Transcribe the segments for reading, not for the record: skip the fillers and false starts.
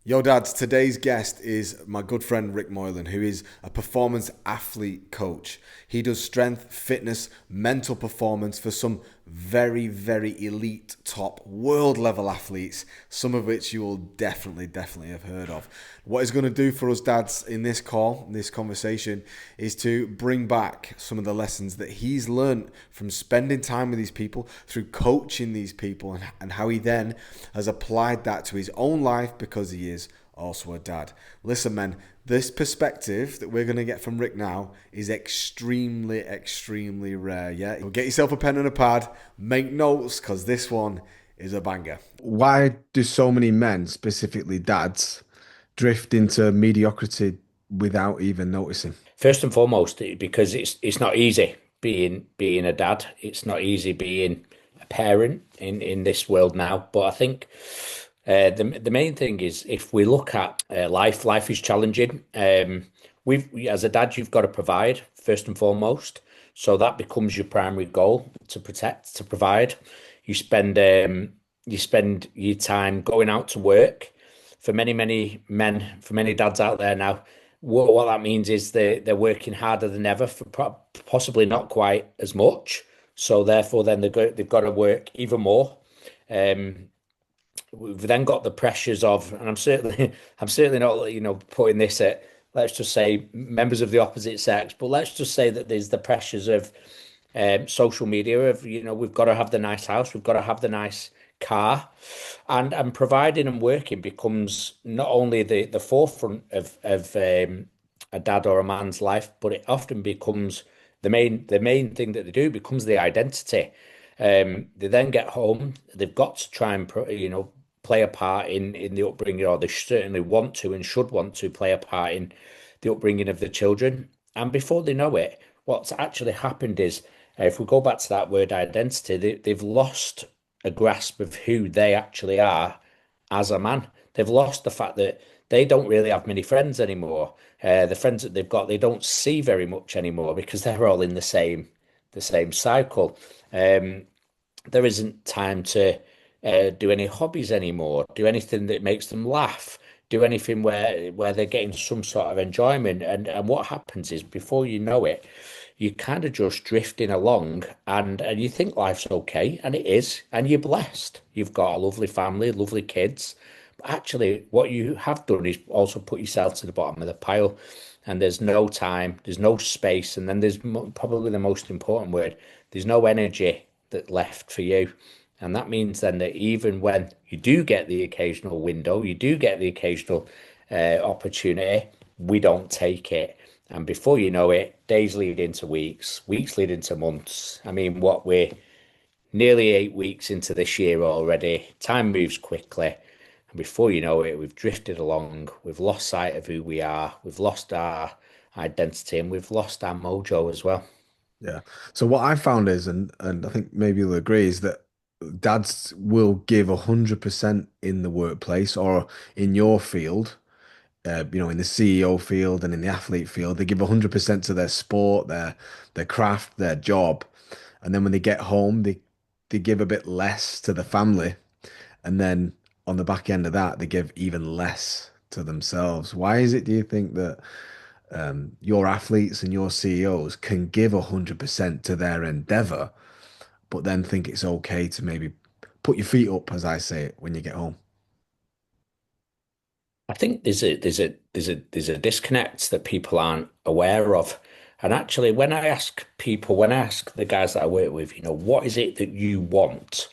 Yo, dads, today's guest is my good friend Ric Moylan, who is a performance athlete coach. He does strength, fitness, mental performance for some very, very elite, top world level athletes, some of which you will definitely have heard of. What he's going to do for us dads in this call, in this conversation, is to bring back some of the lessons that he's learned from spending time with these people, through coaching these people, and how he then has applied that to his own life because he is also a dad. Listen, man, this perspective that we're going to get from Ric now is extremely rare. Yeah, get yourself a pen and a pad, make notes, because this one is a banger. Why do so many men, specifically dads, drift into mediocrity without even noticing? First and foremost, because it's not easy being a dad. It's not easy being a parent in this world now. But I think the main thing is if we look at life is challenging. As a dad, you've got to provide first and foremost. So that becomes your primary goal to protect, to provide. You spend your time going out to work. For many men, for many dads out there now, what that means is they're working harder than ever for possibly not quite as much. So therefore, then they've got to work even more. Um, we've then got the pressures of, and I'm certainly not, putting this at, let's just say, members of the opposite sex, but let's just say that there's the pressures of social media of, we've got to have the nice house, we've got to have the nice car, and providing and working becomes not only the forefront of a dad or a man's life, but it often becomes the main thing that they do becomes the identity. They then get home, they've got to try and play a part in the upbringing, or they certainly want to and should want to play a part in the upbringing of the children. And before they know it, what's actually happened is, if we go back to that word identity, they've lost a grasp of who they actually are as a man. They've lost the fact that they don't really have many friends anymore. The friends that they've got, they don't see very much anymore because they're all in the same cycle. Um, there isn't time to do any hobbies anymore, do anything that makes them laugh, do anything where they're getting some sort of enjoyment. And what happens is, before you know it, you're kind of just drifting along, and you think life's okay, and it is, and you're blessed. You've got a lovely family, lovely kids. But actually, what you have done is also put yourself to the bottom of the pile, and there's no time, there's no space, and then there's probably the most important word, there's no energy that left for you. And that means then that even when you do get the occasional window, you do get the occasional opportunity, we don't take it. And before you know it, days lead into weeks, weeks lead into months. I mean, we're nearly 8 weeks into this year already. Time moves quickly. And before you know it, we've drifted along. We've lost sight of who we are. We've lost our identity, and we've lost our mojo as well. Yeah. So what I found is, and I think maybe you'll agree, is that dads will give 100% in the workplace or in your field, in the CEO field and in the athlete field. They give 100% to their sport, their craft, their job. And then when they get home, they give a bit less to the family. And then on the back end of that, they give even less to themselves. Why is it, do you think, that your athletes and your CEOs can give 100% to their endeavor, but then think it's okay to maybe put your feet up, as I say it, when you get home? I think there's a disconnect that people aren't aware of. And actually, when I ask the guys that I work with, what is it that you want?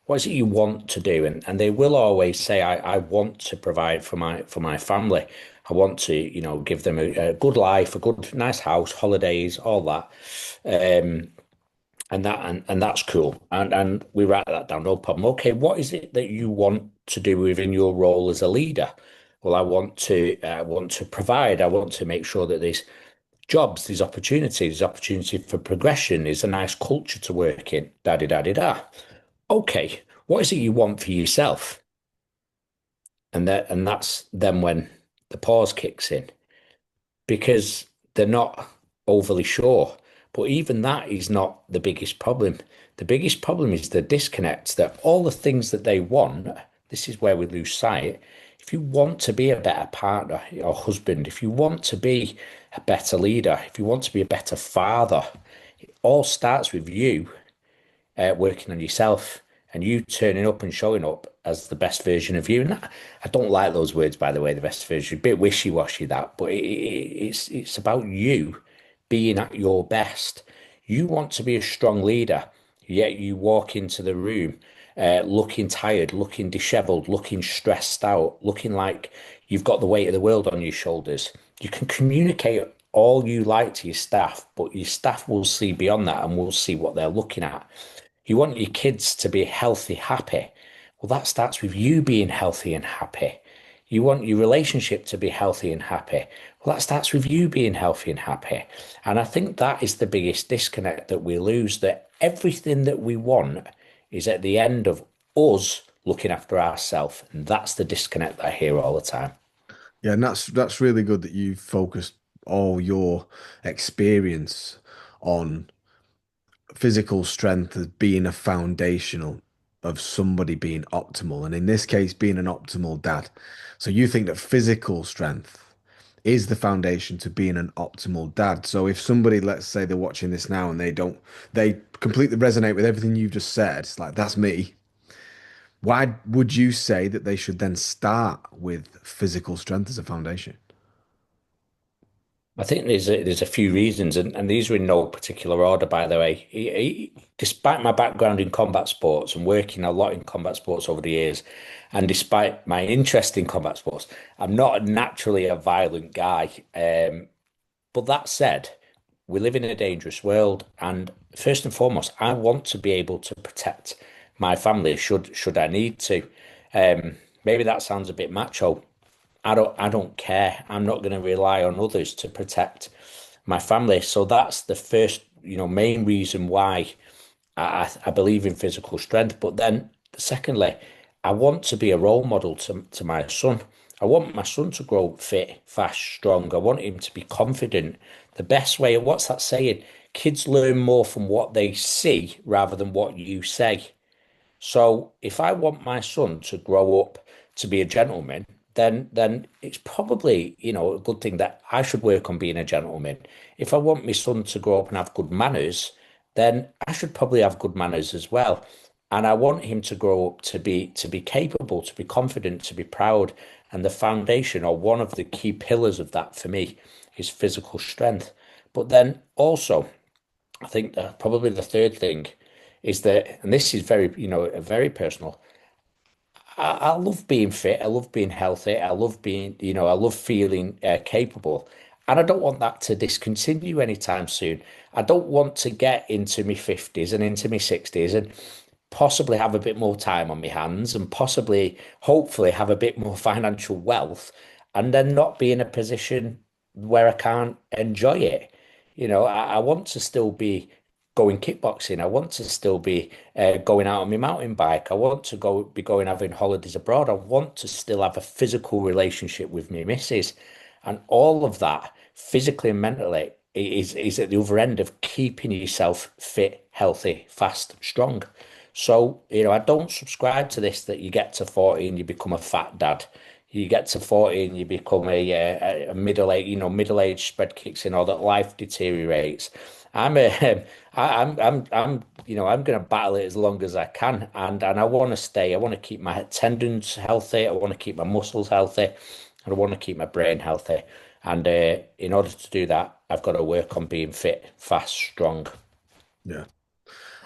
What is it you want to do? And they will always say, I want to provide for my family. I want to, give them a good life, a good, nice house, holidays, all that. Um, and that's cool. And we write that down, no problem. Okay, what is it that you want to do within your role as a leader? Well, I want to provide. I want to make sure that there's jobs, there's opportunities, opportunity for progression, there's a nice culture to work in. Da da da da da. Okay, what is it you want for yourself? And that's then when the pause kicks in, because they're not overly sure. But even that is not the biggest problem. The biggest problem is the disconnect, that all the things that they want, this is where we lose sight, If you want to be a better partner or husband, if you want to be a better leader, if you want to be a better father, it all starts with you working on yourself and you turning up and showing up as the best version of you. And that, I don't like those words, by the way, the best version. A bit wishy-washy that, but it's about you being at your best. You want to be a strong leader, yet you walk into the room looking tired, looking disheveled, looking stressed out, looking like you've got the weight of the world on your shoulders. You can communicate all you like to your staff, but your staff will see beyond that and will see what they're looking at. You want your kids to be healthy, happy. Well, that starts with you being healthy and happy. You want your relationship to be healthy and happy. Well, that starts with you being healthy and happy. And I think that is the biggest disconnect that we lose, that everything that we want is at the end of us looking after ourselves. And that's the disconnect that I hear all the time. Yeah, and that's really good that you focused all your experience on physical strength as being a foundational of somebody being optimal, and in this case, being an optimal dad. So you think that physical strength is the foundation to being an optimal dad. So if somebody, let's say they're watching this now and they completely resonate with everything you've just said, it's like, that's me. Why would you say that they should then start with physical strength as a foundation? I think there's a few reasons, and these are in no particular order, by the way. Despite my background in combat sports and working a lot in combat sports over the years, and despite my interest in combat sports, I'm not naturally a violent guy. But that said, we live in a dangerous world, and first and foremost, I want to be able to protect my family should I need to. Maybe that sounds a bit macho. I don't care. I'm not going to rely on others to protect my family. So that's the first, main reason why I believe in physical strength. But then secondly, I want to be a role model to my son. I want my son to grow fit, fast, strong. I want him to be confident. The best way, what's that saying? Kids learn more from what they see rather than what you say. So if I want my son to grow up to be a gentleman, then it's probably, a good thing that I should work on being a gentleman. If I want my son to grow up and have good manners, then I should probably have good manners as well. And I want him to grow up to be capable, to be confident, to be proud. And the foundation or one of the key pillars of that for me is physical strength. But then also I think that probably the third thing is that, and this is very, very personal. I love being fit. I love being healthy. I love being, I love feeling capable. And I don't want that to discontinue anytime soon. I don't want to get into my 50s and into my 60s and possibly have a bit more time on my hands and possibly, hopefully, have a bit more financial wealth and then not be in a position where I can't enjoy it. I want to still be going kickboxing. I want to still be going out on my mountain bike. I want to be going having holidays abroad. I want to still have a physical relationship with me missus. And all of that, physically and mentally, is at the other end of keeping yourself fit, healthy, fast, strong. So, I don't subscribe to this that you get to 40 and you become a fat dad. You get to 40 and you become a middle-aged, middle-aged spread kicks in or that life deteriorates. I'm a, I'm going to battle it as long as I can, and I want to stay. I want to keep my tendons healthy. I want to keep my muscles healthy, and I want to keep my brain healthy. And in order to do that, I've got to work on being fit, fast, strong. Yeah.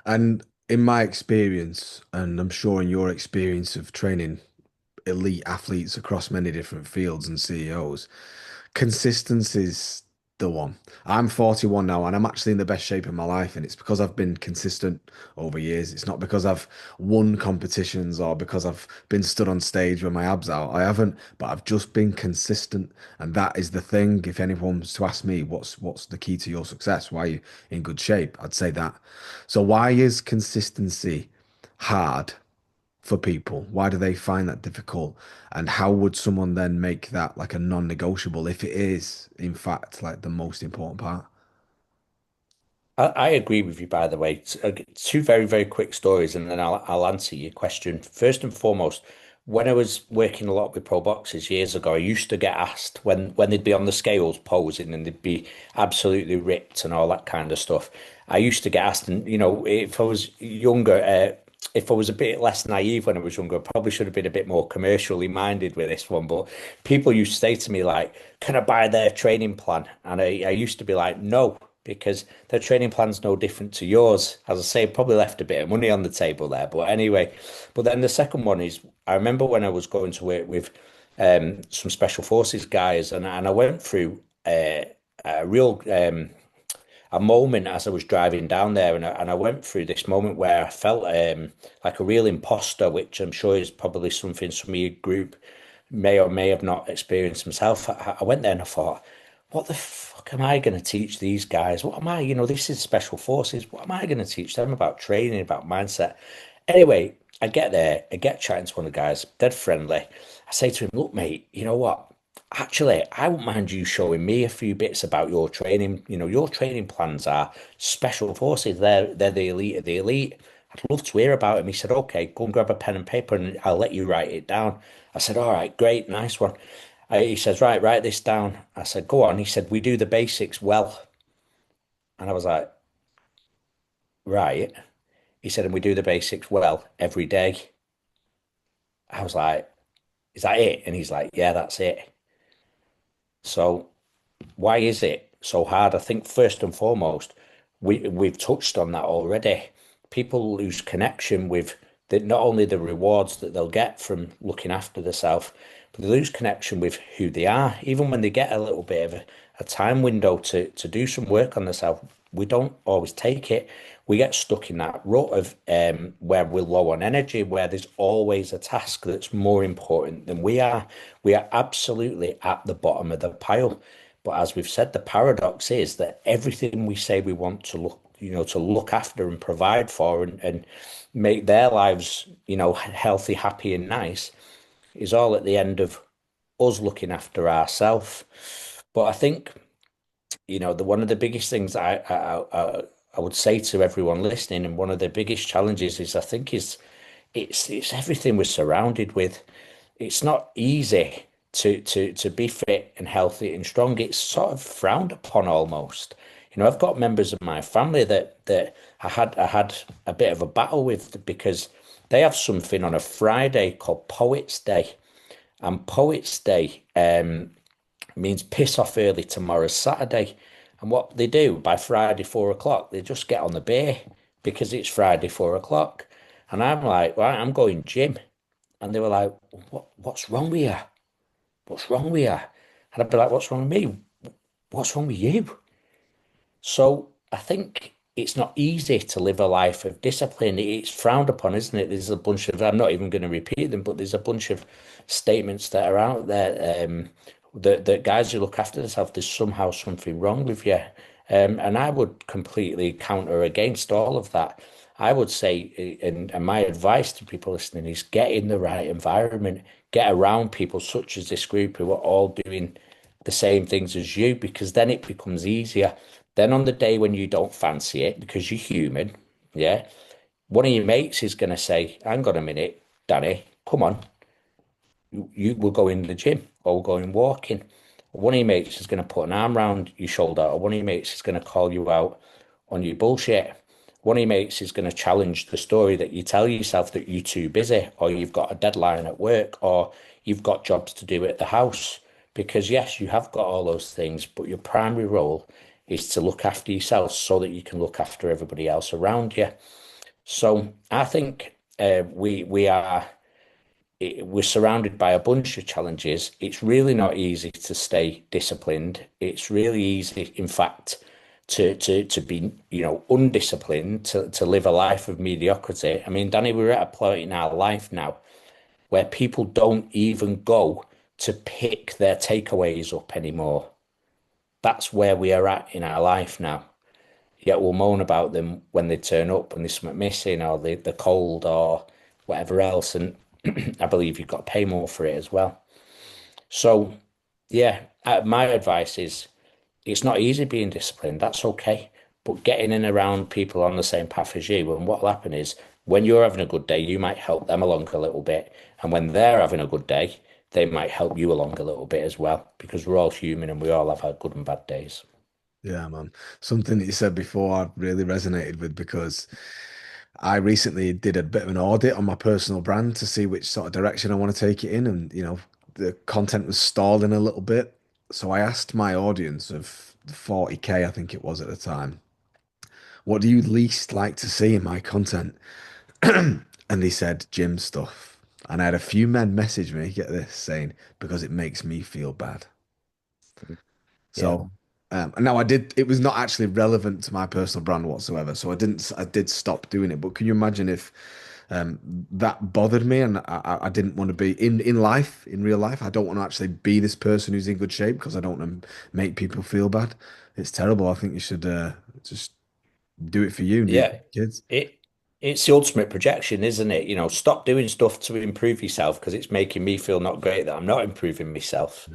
And in my experience, and I'm sure in your experience of training elite athletes across many different fields and CEOs, consistency is the one. I'm 41 now and I'm actually in the best shape of my life, and it's because I've been consistent over years. It's not because I've won competitions or because I've been stood on stage with my abs out. I haven't, but I've just been consistent, and that is the thing. If anyone was to ask me what's the key to your success, why are you in good shape, I'd say that. So why is consistency hard for people? Why do they find that difficult? And how would someone then make that like a non-negotiable if it is, in fact, like the most important part? I agree with you, by the way. Two very, very quick stories, and then I'll answer your question. First and foremost, when I was working a lot with pro boxers years ago, I used to get asked when they'd be on the scales posing and they'd be absolutely ripped and all that kind of stuff. I used to get asked, and if I was younger, if I was a bit less naive when I was younger, I probably should have been a bit more commercially minded with this one. But people used to say to me like, "Can I buy their training plan?" And I used to be like, "No." Because their training plan's no different to yours. As I say, probably left a bit of money on the table there. But anyway, but then the second one is I remember when I was going to work with some special forces guys, and I went through a real a moment as I was driving down there, and I went through this moment where I felt like a real imposter, which I'm sure is probably something some of your group may or may have not experienced themselves. I went there and I thought, what the fuck am I going to teach these guys? What am I, this is special forces. What am I going to teach them about training, about mindset? Anyway, I get there, I get chatting to one of the guys, dead friendly. I say to him, look, mate, you know what? Actually, I wouldn't mind you showing me a few bits about your training. Your training plans are special forces. They're the elite of the elite. I'd love to hear about him. He said, okay, go and grab a pen and paper and I'll let you write it down. I said, all right, great, nice one. He says, right, write this down. I said, go on. He said, we do the basics well. And I was like, right. He said, and we do the basics well every day. I was like, is that it? And he's like, yeah, that's it. So why is it so hard? I think first and foremost, we've touched on that already. People lose connection with not only the rewards that they'll get from looking after themselves, but they lose connection with who they are. Even when they get a little bit of a time window to do some work on themselves, we don't always take it. We get stuck in that rut of where we're low on energy, where there's always a task that's more important than we are. We are absolutely at the bottom of the pile. But as we've said, the paradox is that everything we say we want to look after and provide for and make their lives, healthy, happy, and nice is all at the end of us looking after ourselves. But I think, the one of the biggest things I would say to everyone listening, and one of the biggest challenges is I think is it's everything we're surrounded with. It's not easy to be fit and healthy and strong. It's sort of frowned upon almost. I've got members of my family that I had a bit of a battle with because they have something on a Friday called Poets Day. And Poets Day means piss off early tomorrow's Saturday. And what they do by Friday, 4 o'clock, they just get on the beer because it's Friday, 4 o'clock. And I'm like, right, I'm going gym. And they were like, what's wrong with you? What's wrong with you? And I'd be like, what's wrong with me? What's wrong with you? So I think it's not easy to live a life of discipline. It's frowned upon, isn't it? There's a bunch of, I'm not even going to repeat them, but there's a bunch of statements that are out there that guys who look after themselves, there's somehow something wrong with you. And I would completely counter against all of that. I would say, and my advice to people listening is get in the right environment, get around people such as this group who are all doing the same things as you, because then it becomes easier. Then on the day when you don't fancy it, because you're human, yeah, one of your mates is going to say, hang on a minute, Danny, come on, you will go in the gym or we're going walking. One of your mates is going to put an arm around your shoulder, or one of your mates is going to call you out on your bullshit. One of your mates is going to challenge the story that you tell yourself that you're too busy, or you've got a deadline at work, or you've got jobs to do at the house. Because yes, you have got all those things, but your primary role is to look after yourself so that you can look after everybody else around you. So I think we're surrounded by a bunch of challenges. It's really not easy to stay disciplined. It's really easy, in fact, to be, undisciplined, to live a life of mediocrity. I mean, Danny, we're at a point in our life now where people don't even go to pick their takeaways up anymore. That's where we are at in our life now. Yet we'll moan about them when they turn up and there's something missing or they're cold or whatever else. And I believe you've got to pay more for it as well. So, yeah, my advice is it's not easy being disciplined. That's okay. But getting in around people on the same path as you, and what'll happen is when you're having a good day, you might help them along a little bit. And when they're having a good day, they might help you along a little bit as well, because we're all human and we all have our good and bad days. Yeah, man. Something that you said before I really resonated with because I recently did a bit of an audit on my personal brand to see which sort of direction I want to take it in, and the content was stalling a little bit. So I asked my audience of 40K, I think it was at the time, what do you least like to see in my content? And they said gym stuff. And I had a few men message me, get this, saying, because it makes me feel bad. Yeah. So, and now it was not actually relevant to my personal brand whatsoever. So I did stop doing it. But can you imagine if that bothered me and I didn't want to be in life, in real life, I don't want to actually be this person who's in good shape because I don't want to make people feel bad. It's terrible. I think you should just do it for you and do it for Yeah. your kids. It it's the ultimate projection, isn't it? You know, stop doing stuff to improve yourself because it's making me feel not great that I'm not improving myself.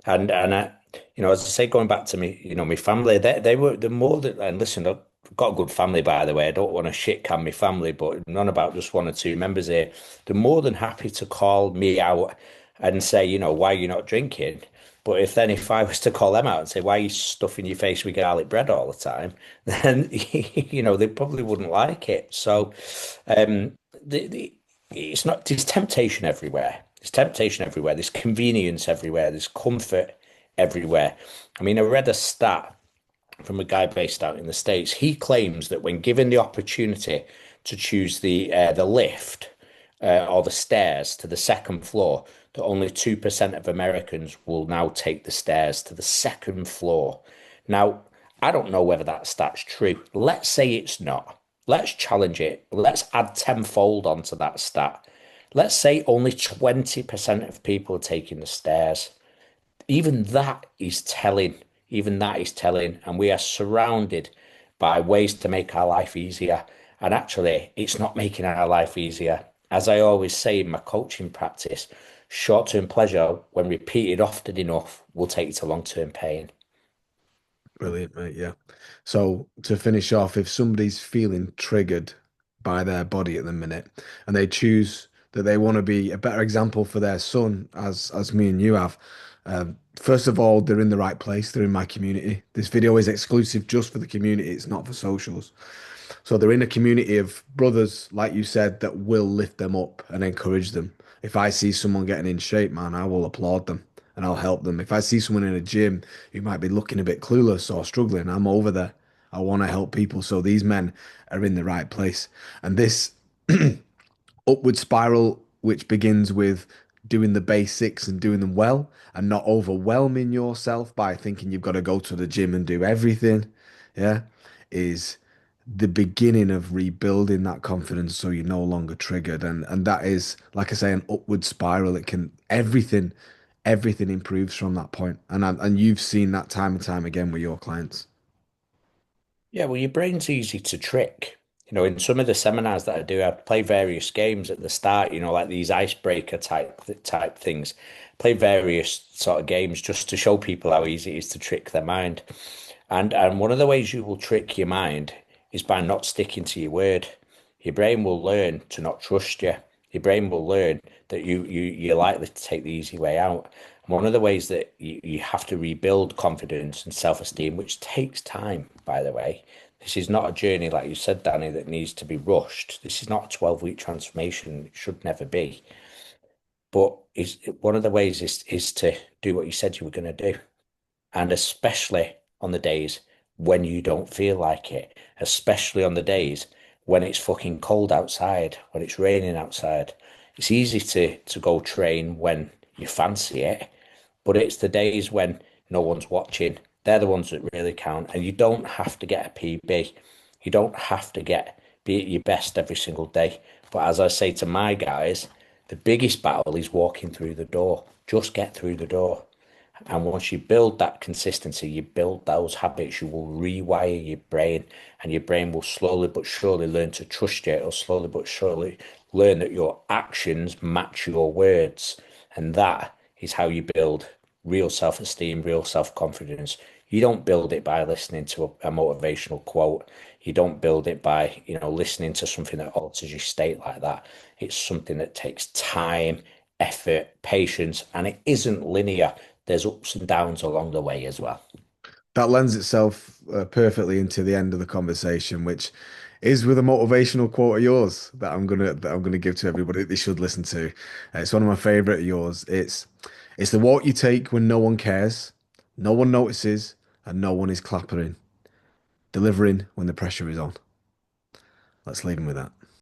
And as I say, going back to me, my family, they were the more that. And listen, I've got a good family, by the way. I don't want to shit can my family, but none about just one or two members here. They're more than happy to call me out and say, why are you not drinking? But if I was to call them out and say, why are you stuffing your face with garlic bread all the time? Then, they probably wouldn't like it. So, um, it's not, there's temptation everywhere. There's temptation everywhere. There's convenience everywhere. There's comfort everywhere. I mean, I read a stat from a guy based out in the States. He claims that when given the opportunity to choose the lift or the stairs to the second floor, that only 2% of Americans will now take the stairs to the second floor. Now, I don't know whether that stat's true. Let's say it's not. Let's challenge it. Let's add tenfold onto that stat. Let's say only 20% of people are taking the stairs. Even that is telling. Even that is telling. And we are surrounded by ways to make our life easier. And actually, it's not making our life easier. As I always say in my coaching practice, short-term pleasure, when repeated often enough, will take you to long-term pain. Brilliant, mate. Yeah. So to finish off, if somebody's feeling triggered by their body at the minute and they choose that they want to be a better example for their son, as me and you have, first of all, they're in the right place. They're in my community. This video is exclusive just for the community. It's not for socials. So they're in a community of brothers, like you said, that will lift them up and encourage them. If I see someone getting in shape, man, I will applaud them and I'll help them. If I see someone in a gym who might be looking a bit clueless or struggling, I'm over there. I want to help people. So these men are in the right place. And this upward spiral, which begins with doing the basics and doing them well and not overwhelming yourself by thinking you've got to go to the gym and do everything, yeah, is the beginning of rebuilding that confidence so you're no longer triggered. And that is, like I say, an upward spiral. It can everything improves from that point. And you've seen that time and time again with your clients. Yeah, well, your brain's easy to trick. In some of the seminars that I do, I play various games at the start, like these icebreaker type things. Play various sort of games just to show people how easy it is to trick their mind. And one of the ways you will trick your mind is by not sticking to your word. Your brain will learn to not trust you. Your brain will learn that you're likely to take the easy way out. And one of the ways that you have to rebuild confidence and self-esteem, which takes time, by the way. This is not a journey, like you said, Danny, that needs to be rushed. This is not a 12-week transformation. It should never be. But one of the ways is to do what you said you were going to do, and especially on the days when you don't feel like it, especially on the days when it's fucking cold outside, when it's raining outside. It's easy to go train when you fancy it, but it's the days when no one's watching. They're the ones that really count. And you don't have to get a PB. You don't have to be at your best every single day. But as I say to my guys, the biggest battle is walking through the door. Just get through the door. And once you build that consistency, you build those habits, you will rewire your brain, and your brain will slowly but surely learn to trust you. It'll slowly but surely learn that your actions match your words. And that is how you build real self-esteem, real self-confidence. You don't build it by listening to a motivational quote. You don't build it by, listening to something that alters your state like that. It's something that takes time, effort, patience, and it isn't linear. There's ups and downs along the way as well. That lends itself perfectly into the end of the conversation, which is with a motivational quote of yours that I'm gonna give to everybody that they should listen to. It's one of my favorite of yours. It's the walk you take when no one cares, no one notices, and no one is clappering, delivering when the pressure is on. Let's leave them with that.